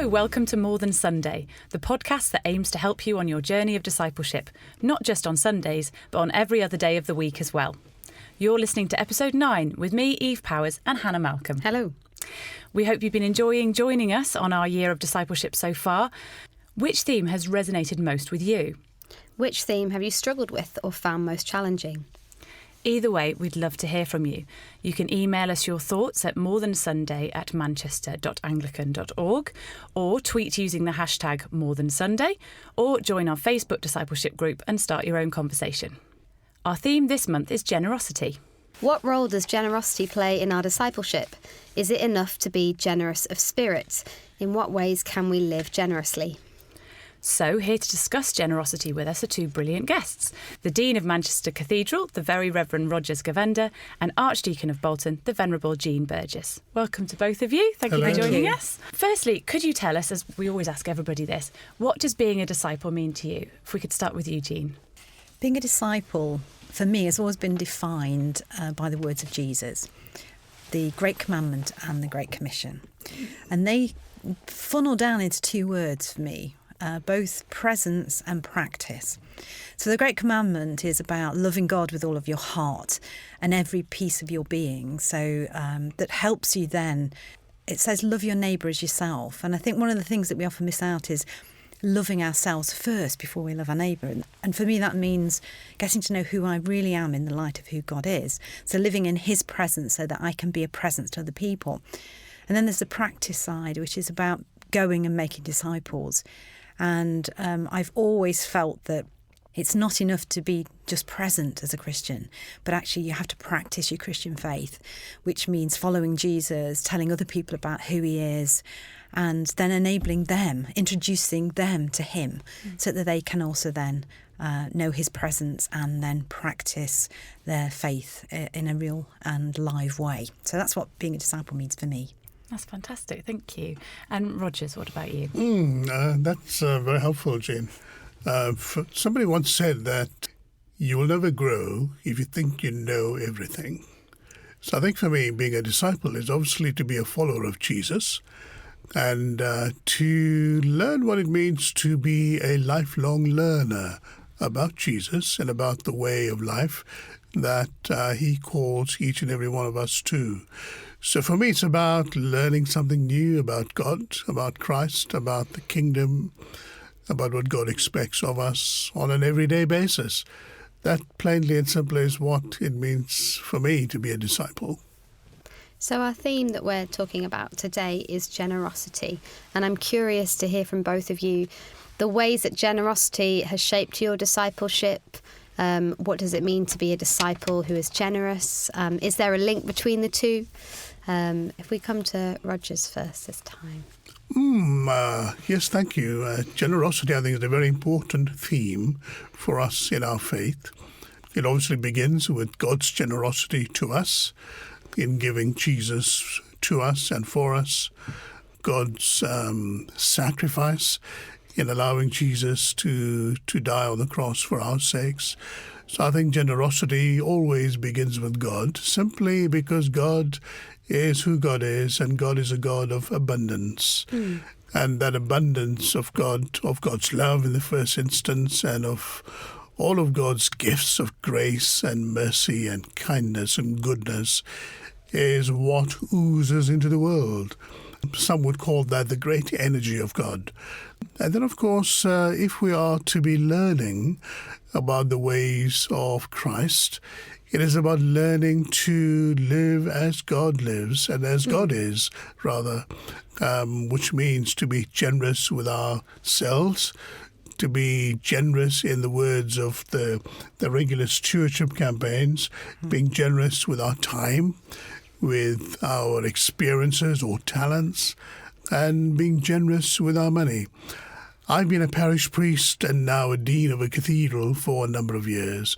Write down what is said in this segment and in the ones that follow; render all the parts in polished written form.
So, welcome to More Than Sunday, the podcast that aims to help you on your journey of discipleship, not just on Sundays, but on every other day of the week as well. You're listening to episode 9 with me, Eve Powers, and Hannah Malcolm. Hello. We hope you've been enjoying joining us on our year of discipleship so far. Which theme has resonated most with you? Which theme have you struggled with or found most challenging? Either way, we'd love to hear from you. You can email us your thoughts at morethansunday@manchester.anglican.org, or tweet using the hashtag MoreThanSunday, or join our Facebook discipleship group and start your own conversation. Our theme this month is generosity. What role does generosity play in our discipleship? Is it enough to be generous of spirit? In what ways can we live generously? So, here to discuss generosity with us are two brilliant guests. The Dean of Manchester Cathedral, the Very Reverend Rogers Govender, and Archdeacon of Bolton, the Venerable Jean Burgess. Welcome to both of you. Thank you for joining us. Firstly, could you tell us, as we always ask everybody this, what does being a disciple mean to you? If we could start with you, Jean. Being a disciple, for me, has always been defined by the words of Jesus, the Great Commandment and the Great Commission. And they funnel down into two words for me. Both presence and practice. So the Great Commandment is about loving God with all of your heart and every piece of your being. So that helps you then. It says love your neighbour as yourself. And I think one of the things that we often miss out is loving ourselves first before we love our neighbour. And for me that means getting to know who I really am in the light of who God is. So living in his presence so that I can be a presence to other people. And then there's the practice side, which is about going and making disciples. And I've always felt that it's not enough to be just present as a Christian, but actually you have to practice your Christian faith, which means following Jesus, telling other people about who he is, and then enabling them, introducing them to him, so that they can also then know his presence and then practice their faith in a real and live way. So that's what being a disciple means for me. That's fantastic, thank you. And Rogers, what about you? That's very helpful, Jane. Somebody once said that you will never grow if you think you know everything. So I think for me, being a disciple is obviously to be a follower of Jesus and to learn what it means to be a lifelong learner about Jesus and about the way of life that he calls each and every one of us to. So for me, it's about learning something new about God, about Christ, about the kingdom, about what God expects of us on an everyday basis. That plainly and simply is what it means for me to be a disciple. So our theme that we're talking about today is generosity. And I'm curious to hear from both of you the ways that generosity has shaped your discipleship. What does it mean to be a disciple who is generous? Is there a link between the two? If we come to Rogers first this time. Yes, thank you. Generosity, I think, is a very important theme for us in our faith. It obviously begins with God's generosity to us in giving Jesus to us and for us, God's sacrifice in allowing Jesus to die on the cross for our sakes. So I think generosity always begins with God, simply because God is who God is, and God is a God of abundance. And that abundance of God, of God's love in the first instance, and of all of God's gifts of grace and mercy and kindness and goodness is what oozes into the world. Some would call that the great energy of God. And then, of course, if we are to be learning about the ways of Christ, it is about learning to live as God lives and as God is, rather, which means to be generous with ourselves, to be generous in the words of the regular stewardship campaigns, being generous with our time, with our experiences or talents, and being generous with our money. I've been a parish priest and now a dean of a cathedral for a number of years,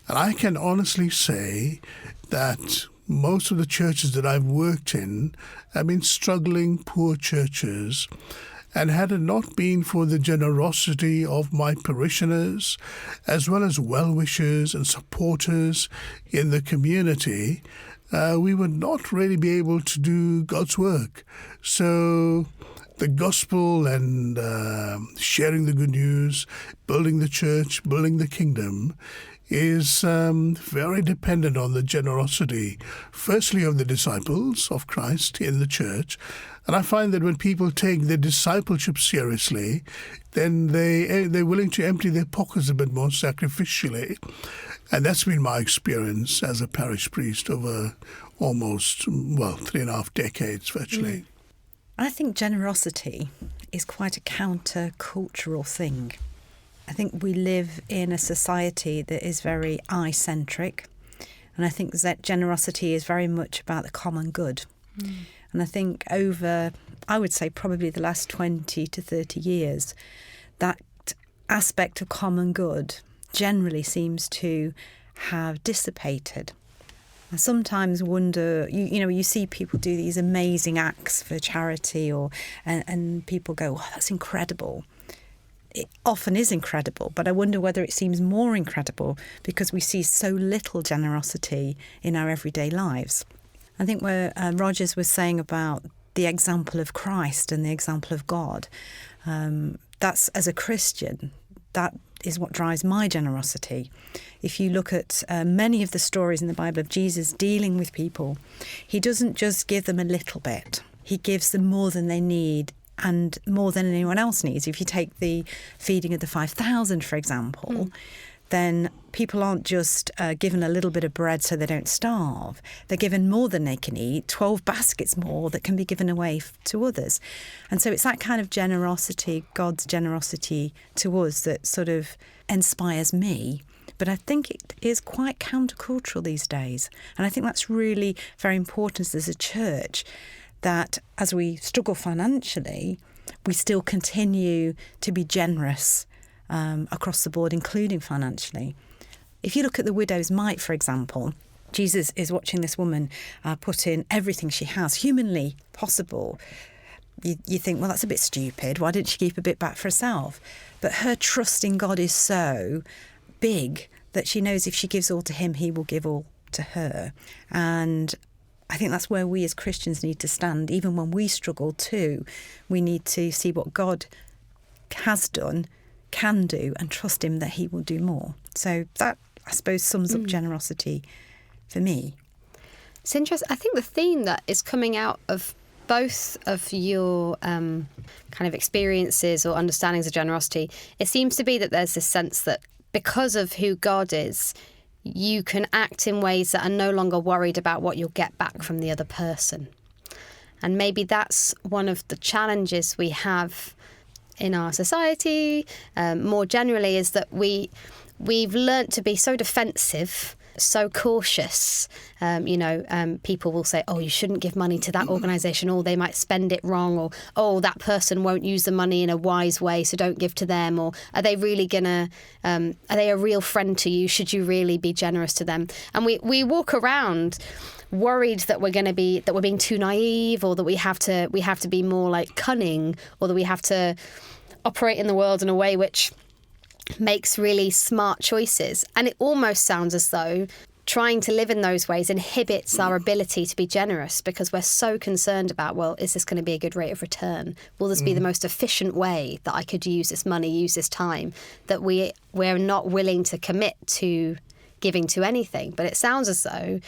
and I can honestly say that most of the churches that I've worked in have been struggling poor churches, and had it not been for the generosity of my parishioners, as well as well-wishers and supporters in the community, we would not really be able to do God's work. So the gospel and sharing the good news, building the church, building the kingdom is very dependent on the generosity, firstly of the disciples of Christ in the church. And I find that when people take their discipleship seriously, then they're willing to empty their pockets a bit more sacrificially. And that's been my experience as a parish priest over almost, 3.5 decades virtually. I think generosity is quite a counter-cultural thing. I think we live in a society that is very I-centric, and I think that generosity is very much about the common good. And I think over, I would say probably the last 20 to 30 years, that aspect of common good generally seems to have dissipated. I sometimes wonder, you see people do these amazing acts for charity, and people go, oh, that's incredible. It often is incredible, but I wonder whether it seems more incredible because we see so little generosity in our everyday lives. I think where Rogers was saying about the example of Christ and the example of God, that's, as a Christian, that is what drives my generosity. If you look at many of the stories in the Bible of Jesus dealing with people, he doesn't just give them a little bit. He gives them more than they need and more than anyone else needs. If you take the feeding of the 5,000, for example, then people aren't just given a little bit of bread so they don't starve. They're given more than they can eat, 12 baskets more that can be given away to others. And so it's that kind of generosity, God's generosity to us, that sort of inspires me. But I think it is quite countercultural these days. And I think that's really very important as a church, that as we struggle financially, we still continue to be generous across the board, including financially. If you look at the widow's mite, for example, Jesus is watching this woman put in everything she has, humanly possible. You think, well, that's a bit stupid. Why didn't she keep a bit back for herself? But her trust in God is so big that she knows if she gives all to him, he will give all to her. And I think that's where we as Christians need to stand. Even when we struggle too, we need to see what God has done, can do, and trust him that he will do more. So that, I suppose, sums up generosity for me. It's interesting. I think the theme that is coming out of both of your kind of experiences or understandings of generosity, it seems to be that there's this sense that because of who God is, you can act in ways that are no longer worried about what you'll get back from the other person. And maybe that's one of the challenges we have in our society, more generally, is that we've learnt to be so defensive, so cautious. People will say, oh, you shouldn't give money to that organisation, or they might spend it wrong, or, oh, that person won't use the money in a wise way, so don't give to them, or are they really gonna, are they a real friend to you? Should you really be generous to them? And we walk around worried that we're being too naive, or that we have to be more like cunning, or that we have to operate in the world in a way which makes really smart choices. And it almost sounds as though trying to live in those ways inhibits our ability to be generous, because we're so concerned about, well, is this going to be a good rate of return? Will this be the most efficient way that I could use this money, use this time, that we're not willing to commit to giving to anything. But it sounds as though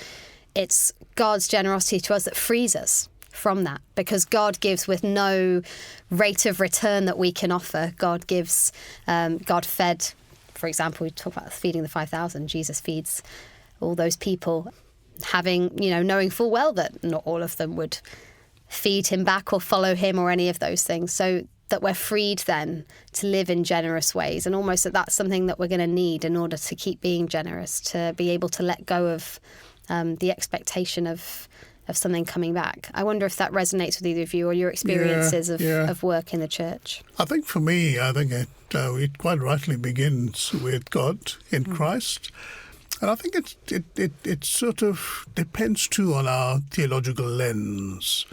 it's God's generosity to us that frees us from that, because God gives with no rate of return that we can offer. God gives, God fed, for example, we talk about feeding the 5,000. Jesus feeds all those people, having, knowing full well that not all of them would feed him back or follow him or any of those things. So that we're freed then to live in generous ways, and almost that's something that we're going to need in order to keep being generous, to be able to let go of the expectation of something coming back. I wonder if that resonates with either of you, or your experiences of work in the church. I think for me, it quite rightly begins with God in Christ. And I think it sort of depends too on our theological lens.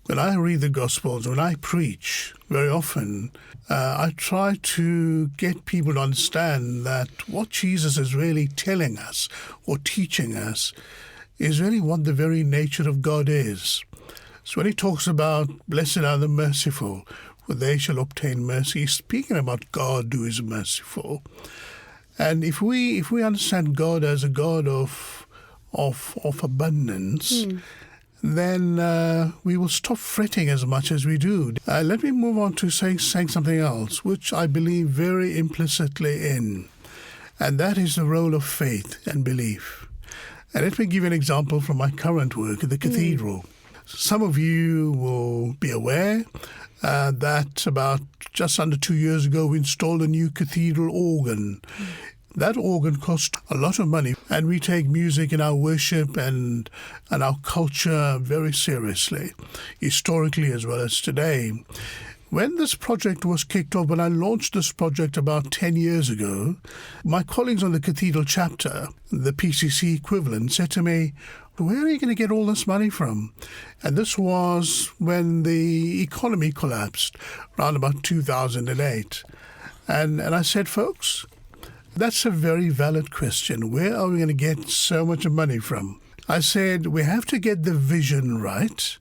When I read the Gospels, when I preach, very often I try to get people to understand that what Jesus is really telling us or teaching us is really what the very nature of God is. So when he talks about blessed are the merciful, for they shall obtain mercy, he's speaking about God who is merciful. And if we understand God as a God of abundance, then we will stop fretting as much as we do. Let me move on to saying something else, which I believe very implicitly in, and that is the role of faith and belief. And let me give you an example from my current work at the cathedral. Some of you will be aware that about just under 2 years ago we installed a new cathedral organ. That organ cost a lot of money, and we take music in our worship and our culture very seriously, historically as well as today. When this project was kicked off, when I launched this project about 10 years ago, my colleagues on the cathedral chapter, the PCC equivalent, said to me, where are you going to get all this money from? And this was when the economy collapsed, around about 2008. And I said, folks, that's a very valid question. Where are we going to get so much money from? I said, we have to get the vision right.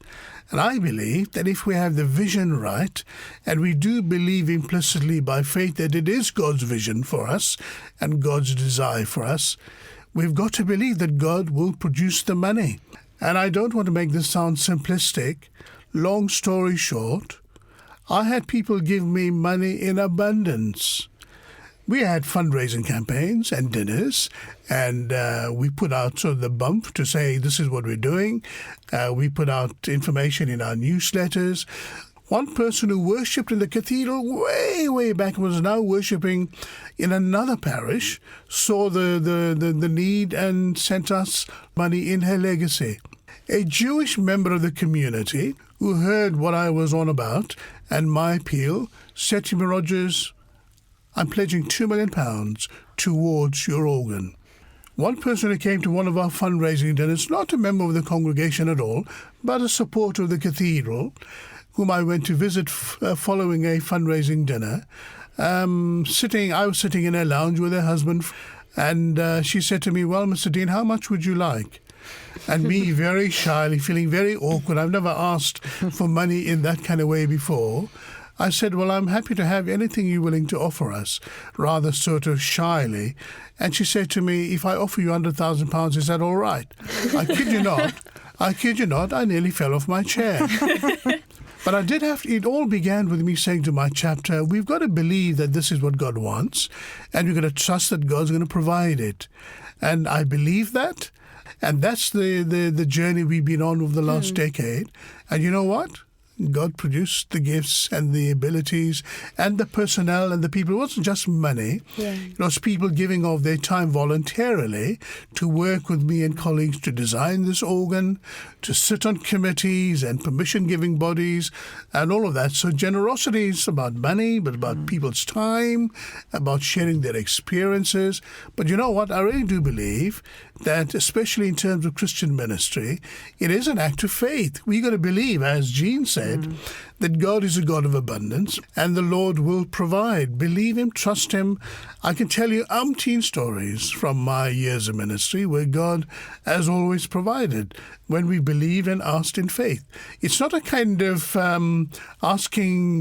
And I believe that if we have the vision right, and we do believe implicitly by faith that it is God's vision for us and God's desire for us, we've got to believe that God will produce the money. And I don't want to make this sound simplistic. Long story short, I had people give me money in abundance. We had fundraising campaigns and dinners, and we put out sort of the bump to say this is what we're doing. We put out information in our newsletters. One person who worshipped in the cathedral way back was now worshipping in another parish, saw the need and sent us money in her legacy. A Jewish member of the community who heard what I was on about and my appeal said to me, Rogers, I'm pledging £2 million towards your organ. One person who came to one of our fundraising dinners, not a member of the congregation at all, but a supporter of the cathedral, whom I went to visit following a fundraising dinner, I was sitting in a lounge with her husband, and she said to me, well, Mr. Dean, how much would you like? And me, very shyly, feeling very awkward, I've never asked for money in that kind of way before, I said, well, I'm happy to have anything you're willing to offer us, rather sort of shyly. And she said to me, if I offer you £100,000, is that all right? I kid you not, I nearly fell off my chair. But I did have to, it all began with me saying to my chapter, we've got to believe that this is what God wants, and we've got to trust that God's going to provide it. And I believe that, and that's the journey we've been on over the last decade. And you know what? God produced the gifts and the abilities and the personnel and the people. It wasn't just money. Yeah. It was people giving of their time voluntarily to work with me and colleagues to design this organ, to sit on committees and permission-giving bodies and all of that. So generosity is about money, but about people's time, about sharing their experiences. But you know what? I really do believe that, especially in terms of Christian ministry, it is an act of faith. We got to believe, as Jean said, that God is a God of abundance and the Lord will provide. Believe Him, trust Him. I can tell you umpteen stories from my years of ministry where God has always provided when we believed and asked in faith. It's not a kind of asking,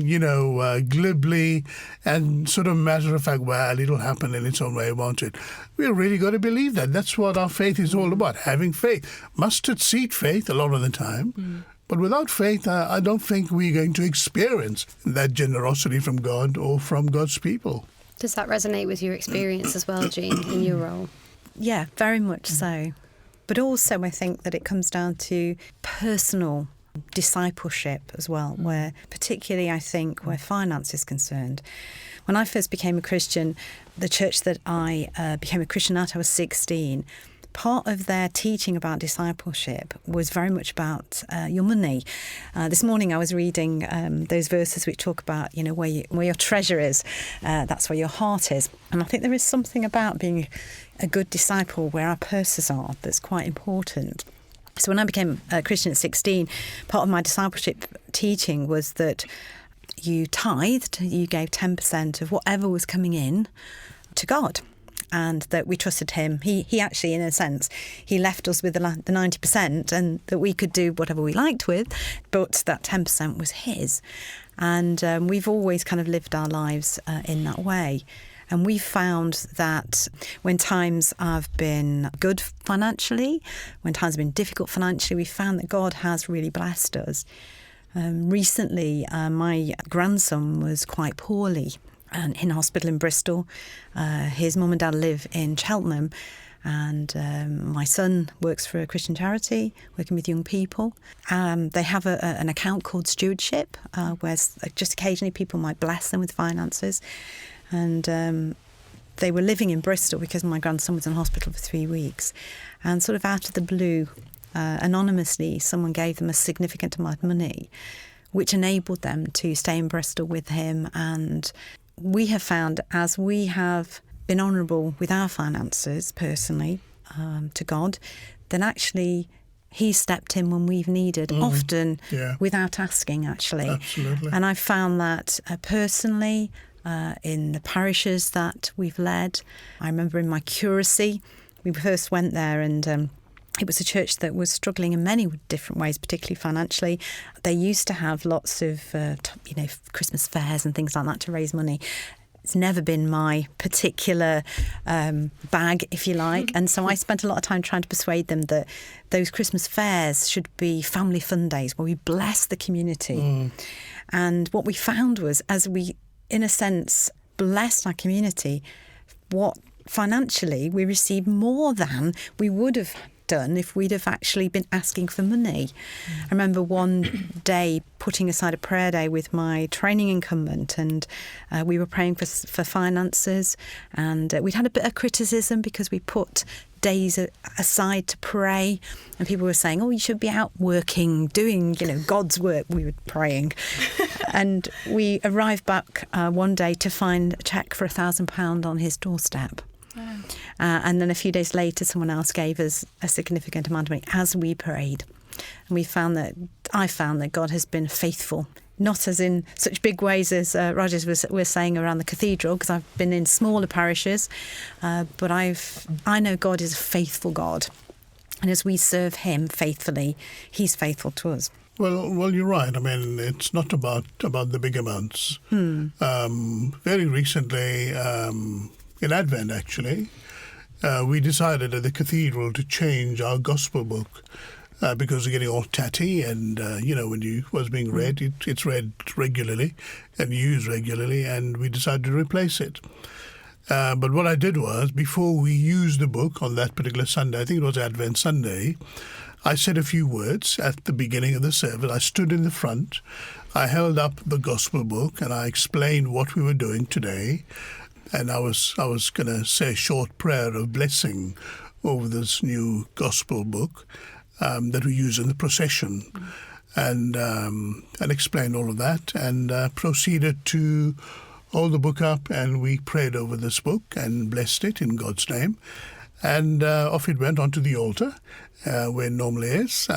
glibly and sort of matter of fact, well, it'll happen in its own way, won't it? We've really got to believe that. That's what our faith is all about, having faith. Mustard seed faith a lot of the time. But without faith, I don't think we're going to experience that generosity from God or from God's people. Does that resonate with your experience as well, Jean, in your role? Yeah, very much so. But also I think that it comes down to personal discipleship as well, where particularly I think where finance is concerned. When I first became a Christian, the church that I became a Christian at, I was 16, part of their teaching about discipleship was very much about your money. This morning I was reading those verses which talk about, where your treasure is, that's where your heart is. And I think there is something about being a good disciple where our purses are that's quite important. So when I became a Christian at 16, part of my discipleship teaching was that you tithed, you gave 10% of whatever was coming in to God. and that we trusted him. He actually, in a sense, he left us with the 90%, and that we could do whatever we liked with, but that 10% was his. And we've always kind of lived our lives in that way. And we found that when times have been good financially, when times have been difficult financially, we found that God has really blessed us. Recently, my grandson was quite poorly and in hospital in Bristol. His mum and dad live in Cheltenham, and my son works for a Christian charity working with young people. They have an account called Stewardship, where just occasionally people might bless them with finances. And they were living in Bristol because my grandson was in hospital for 3 weeks. And sort of out of the blue, anonymously, someone gave them a significant amount of money, which enabled them to stay in Bristol with him. And we have found, as we have been honourable with our finances personally to God, then actually he stepped in when we've needed, often without asking, actually. Absolutely. And I found that personally, in the parishes that we've led. I remember in my curacy, we first went there, and it was a church that was struggling in many different ways, particularly financially. They used to have lots of, Christmas fairs and things like that to raise money. It's never been my particular bag, if you like. And so I spent a lot of time trying to persuade them that those Christmas fairs should be family fun days where we bless the community. And what we found was, as we, in a sense, blessed our community, what financially we received more than we would have done if we'd have actually been asking for money. I remember one day putting aside a prayer day with my training incumbent, and we were praying for finances, and we'd had a bit of criticism because we put days aside to pray, and people were saying, oh, you should be out working, doing, God's work. We were praying. And we arrived back one day to find a cheque for £1,000 on his doorstep. Wow. And then a few days later, someone else gave us a significant amount of money as we prayed. And I found that God has been faithful, not as in such big ways as Rogers was saying around the cathedral, because I've been in smaller parishes, but I know God is a faithful God. And as we serve him faithfully, he's faithful to us. Well, you're right. I mean, it's not about the big amounts. Very recently, in Advent, actually, we decided at the cathedral to change our gospel book because we're getting all tatty, and, when it was being read, it's read regularly and used regularly, and we decided to replace it. But what I did was, before we used the book on that particular Sunday, I think it was Advent Sunday, I said a few words at the beginning of the service. I stood in the front, I held up the gospel book, and I explained what we were doing today. And I was going to say a short prayer of blessing over this new gospel book that we use in the procession, and explain all of that, and proceeded to hold the book up, and we prayed over this book and blessed it in God's name. And off it went onto the altar, where it normally is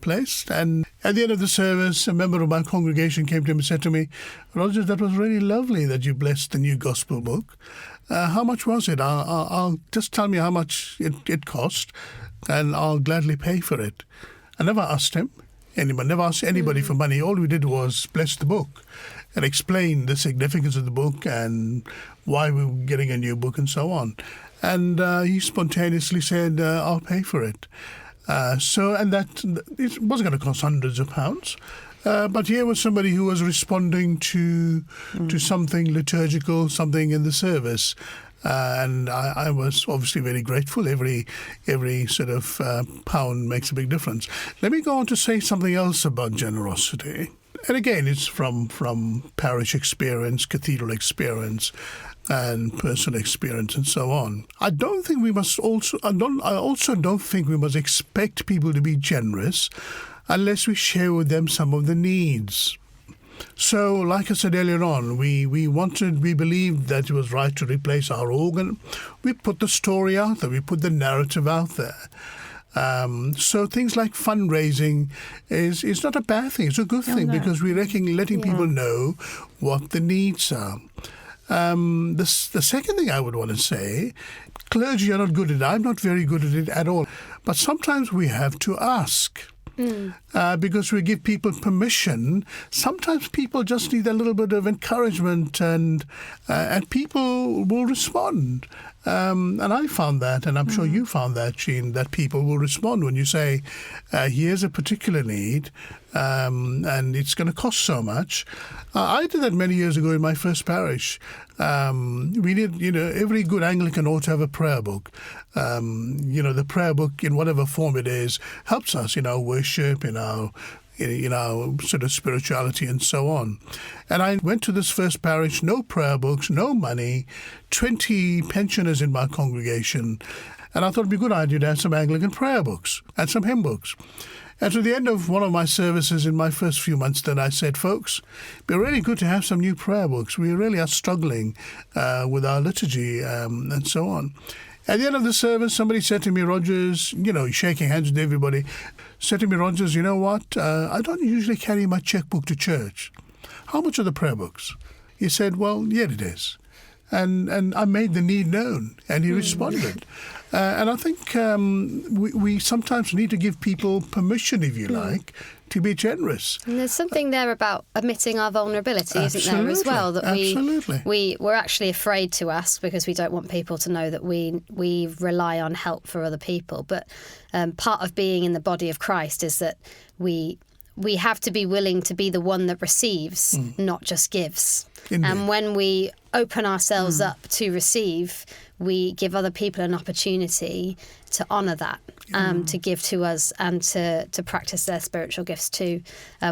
placed. And at the end of the service, a member of my congregation came to him and said to me, Roger, that was really lovely that you blessed the new gospel book. How much was it? I'll just tell me how much it cost, and I'll gladly pay for it. I never asked him. Never asked anybody for money. All we did was bless the book and explain the significance of the book and why we were getting a new book and so on. And he spontaneously said, I'll pay for it. And that it wasn't going to cost hundreds of pounds. But here was somebody who was responding to something liturgical, something in the service. And I was obviously very grateful. Every sort of pound makes a big difference. Let me go on to say something else about generosity. And again, it's from parish experience, cathedral experience, and personal experience, and so on. I also don't think we must expect people to be generous unless we share with them some of the needs. So, like I said earlier on, we believed that it was right to replace our organ. We put the story out there. We put the narrative out there. So things like fundraising is not a bad thing. It's a good thing because we're letting people know what the needs are. The second thing I would want to say, clergy are not good at it. I'm not very good at it at all. But sometimes we have to ask. Because we give people permission. Sometimes people just need a little bit of encouragement, and people will respond. And I found that, and I'm sure you found that, Jean, that people will respond when you say, here's a particular need, and it's going to cost so much. I did that many years ago in my first parish. We did, every good Anglican ought to have a prayer book. The prayer book, in whatever form it is, helps us in our worship, in our sort of spirituality and so on. And I went to this first parish, no prayer books, no money, 20 pensioners in my congregation. And I thought it'd be a good idea to have some Anglican prayer books and some hymn books. And to the end of one of my services in my first few months, then I said, folks, it'd be really good to have some new prayer books. We really are struggling with our liturgy and so on. At the end of the service, somebody said to me, Rogers, shaking hands with everybody, said to me, Rogers, you know what? I don't usually carry my checkbook to church. How much are the prayer books? He said, well, yeah, it is. And I made the need known, and he responded. And I think we sometimes need to give people permission, if you like, to be generous. And there's something there about admitting our vulnerability, isn't there, as well? That we're actually afraid to ask because we don't want people to know that we rely on help for other people. But part of being in the body of Christ is that we have to be willing to be the one that receives, not just gives. Indeed. And when we open ourselves up to receive, we give other people an opportunity to honour that, to give to us and to practice their spiritual gifts too,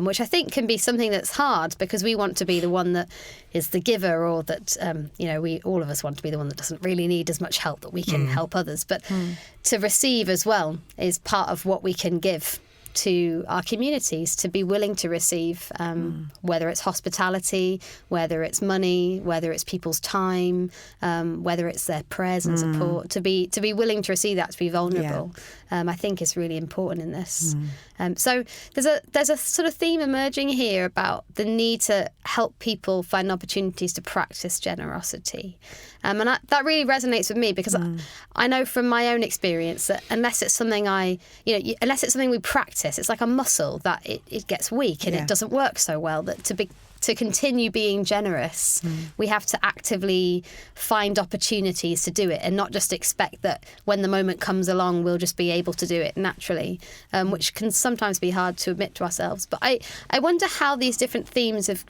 which I think can be something that's hard because we want to be the one that is the giver, or that, we all of us want to be the one that doesn't really need as much help, that we can help others. But to receive as well is part of what we can give to our communities, to be willing to receive, whether it's hospitality, whether it's money, whether it's people's time, whether it's their prayers and support, to be willing to receive that, to be vulnerable, I think is really important in this. So there's a sort of theme emerging here about the need to help people find opportunities to practice generosity. And that really resonates with me because I know from my own experience that unless it's something unless it's something we practice, it's like a muscle that it gets weak and it doesn't work so well. That to continue being generous, we have to actively find opportunities to do it and not just expect that when the moment comes along, we'll just be able to do it naturally, which can sometimes be hard to admit to ourselves. But I wonder how these different themes of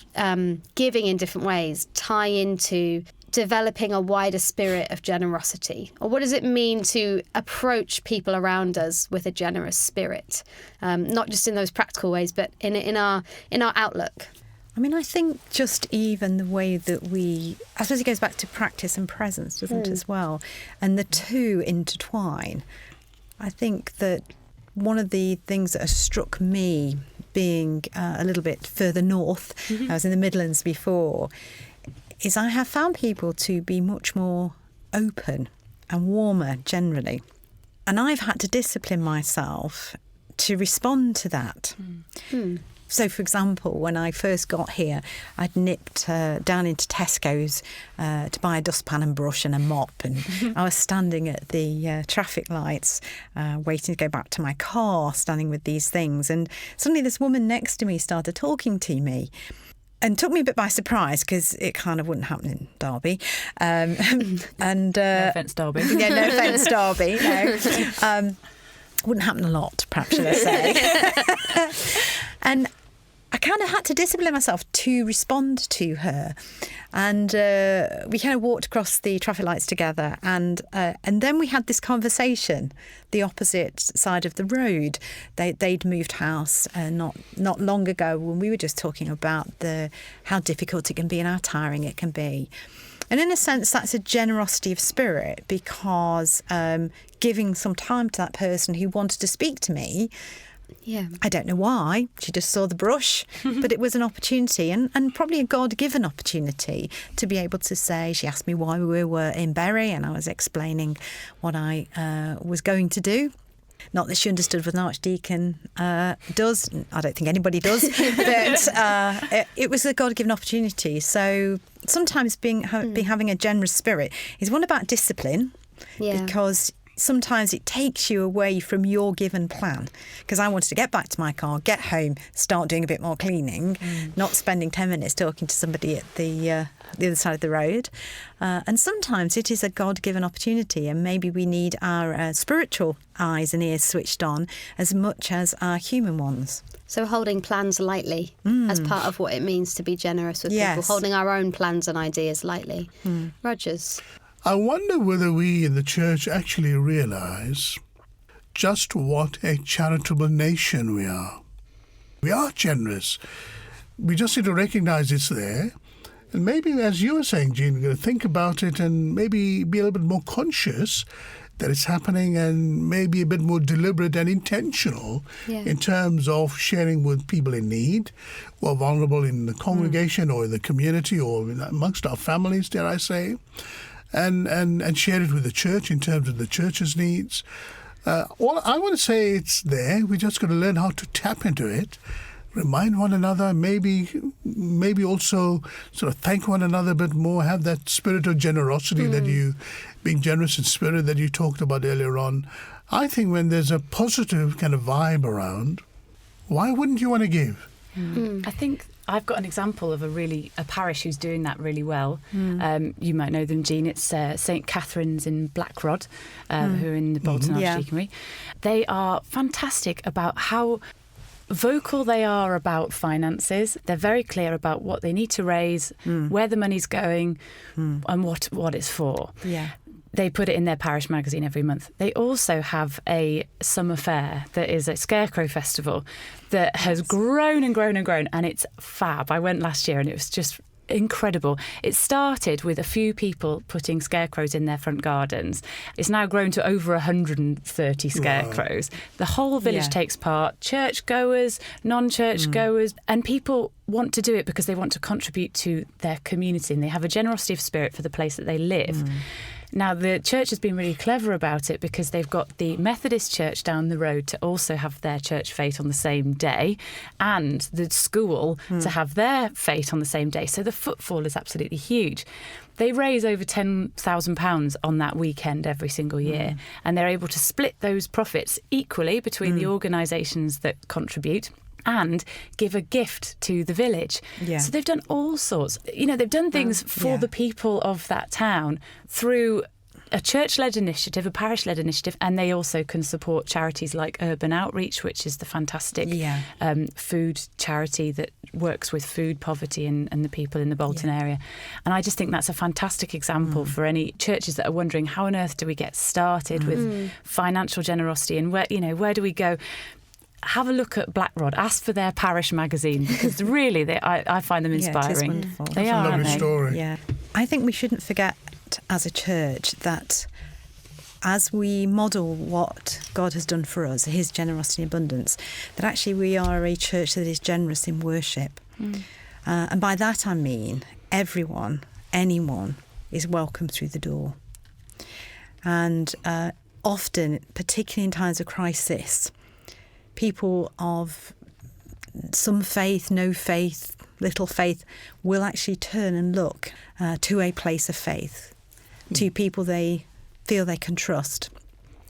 giving in different ways tie into developing a wider spirit of generosity, or what does it mean to approach people around us with a generous spirit, not just in those practical ways, but in our outlook. I mean, I think just even the way that I suppose it goes back to practice and presence, doesn't it, as well? And the two intertwine. I think that one of the things that has struck me being a little bit further north, I was in the Midlands before, is I have found people to be much more open and warmer generally. And I've had to discipline myself to respond to that. So, for example, when I first got here, I'd nipped down into Tesco's to buy a dustpan and brush and a mop. And I was standing at the traffic lights, waiting to go back to my car, standing with these things. And suddenly this woman next to me started talking to me. And took me a bit by surprise because it kind of wouldn't happen in Derby. And no offence, Derby. Yeah, no offence, Derby. No. Wouldn't happen a lot, perhaps, should I say. And I kind of had to discipline myself to respond to her. And we kind of walked across the traffic lights together. And then we had this conversation, the opposite side of the road. They'd moved house not long ago, when we were just talking about how difficult it can be and how tiring it can be. And in a sense, that's a generosity of spirit, because giving some time to that person who wanted to speak to me, I don't know why, she just saw the brush, but it was an opportunity, and probably a God-given opportunity to be able to say, she asked me why we were in Bury, and I was explaining what I was going to do. Not that she understood what an archdeacon does. I don't think anybody does. But it was a God-given opportunity. So sometimes having a generous spirit is one about discipline, because sometimes it takes you away from your given plan. Because I wanted to get back to my car, get home, start doing a bit more cleaning, not spending 10 minutes talking to somebody at the other side of the road. And sometimes it is a God-given opportunity, and maybe we need our spiritual eyes and ears switched on as much as our human ones. So holding plans lightly as part of what it means to be generous with people, holding our own plans and ideas lightly. Rogers? I wonder whether we in the church actually realise just what a charitable nation we are. We are generous. We just need to recognise it's there. And maybe, as you were saying, Jean, we're going to think about it and maybe be a little bit more conscious that it's happening, and maybe a bit more deliberate and intentional in terms of sharing with people in need, who are vulnerable in the congregation or in the community or amongst our families, dare I say. And share it with the church in terms of the church's needs. All I want to say, it's there. We're just going to learn how to tap into it, remind one another, maybe also sort of thank one another a bit more, have that spirit of generosity that you, being generous in spirit that you talked about earlier on. I think when there's a positive kind of vibe around, why wouldn't you want to give? I think I've got an example of a parish who's doing that really well. You might know them, Jean. It's St Catherine's in Blackrod, who are in the Bolton Archdeaconry. They are fantastic about how vocal they are about finances. They're very clear about what they need to raise, where the money's going, and what it's for. Yeah. They put it in their parish magazine every month. They also have a summer fair that is a scarecrow festival that has grown and grown and grown, and it's fab. I went last year and it was just incredible. It started with a few people putting scarecrows in their front gardens. It's now grown to over 130 scarecrows. Wow. The whole village takes part, churchgoers, non-church goers, and people want to do it because they want to contribute to their community, and they have a generosity of spirit for the place that they live. Now, the church has been really clever about it because they've got the Methodist church down the road to also have their church fete on the same day, and the school to have their fete on the same day. So the footfall is absolutely huge. They raise over £10,000 on that weekend every single year, and they're able to split those profits equally between the organisations that contribute and give a gift to the village. Yeah. So they've done all sorts. They've done things for the people of that town through a church-led initiative, a parish-led initiative, and they also can support charities like Urban Outreach, which is the fantastic food charity that works with food poverty and the people in the Bolton area. And I just think that's a fantastic example for any churches that are wondering, how on earth do we get started with financial generosity, and where do we go? Have a look at Blackrod. Ask for their parish magazine, because really, I find them inspiring. Yeah, it is wonderful. They are, a lovely aren't they? story. Yeah, I think we shouldn't forget as a church that as we model what God has done for us, His generosity and abundance, that actually we are a church that is generous in worship. And by that I mean anyone is welcome through the door. And often, particularly in times of crisis, people of some faith, no faith, little faith, will actually turn and look to a place of faith, to people they feel they can trust,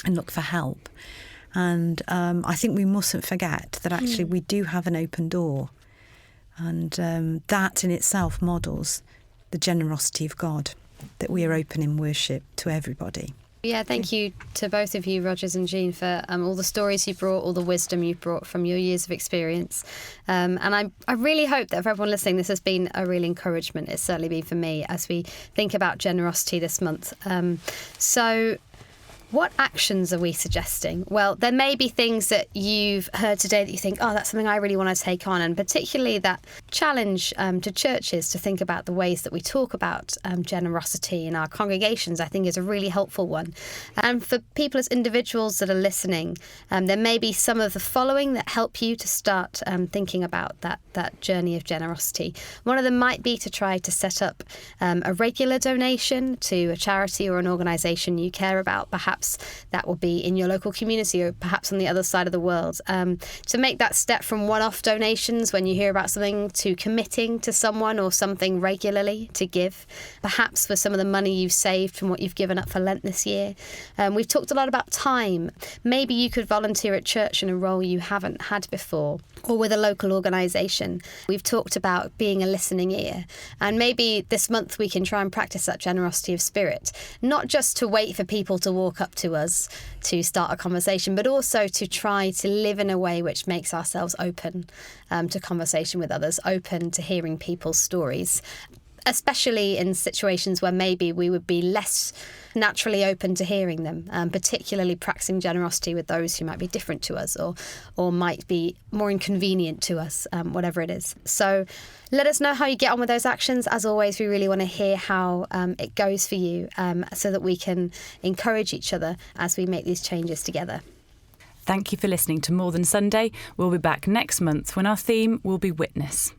and look for help. And I think we mustn't forget that actually we do have an open door, and that in itself models the generosity of God, that we are open in worship to everybody. Yeah, thank you to both of you, Rogers and Jean, for all the stories you brought, all the wisdom you brought from your years of experience. And I really hope that for everyone listening, this has been a real encouragement. It's certainly been for me as we think about generosity this month. So what actions are we suggesting? Well, there may be things that you've heard today that you think, that's something I really want to take on, and particularly that challenge to churches to think about the ways that we talk about generosity in our congregations, I think is a really helpful one. And for people as individuals that are listening, there may be some of the following that help you to start thinking about that journey of generosity. One of them might be to try to set up a regular donation to a charity or an organisation you care about, perhaps perhaps that will be in your local community or perhaps on the other side of the world. To make that step from one-off donations when you hear about something to committing to someone or something regularly to give, perhaps for some of the money you've saved from what you've given up for Lent this year. We've talked a lot about time. Maybe you could volunteer at church in a role you haven't had before, or with a local organisation. We've talked about being a listening ear, and maybe this month we can try and practice that generosity of spirit, not just to wait for people to walk up to us to start a conversation, but also to try to live in a way which makes ourselves open to conversation with others, open to hearing people's stories, especially in situations where maybe we would be less naturally open to hearing them, particularly practicing generosity with those who might be different to us or might be more inconvenient to us, whatever it is. So let us know how you get on with those actions. As always, we really want to hear how it goes for you, so that we can encourage each other as we make these changes together. Thank you for listening to More Than Sunday. We'll be back next month when our theme will be witness.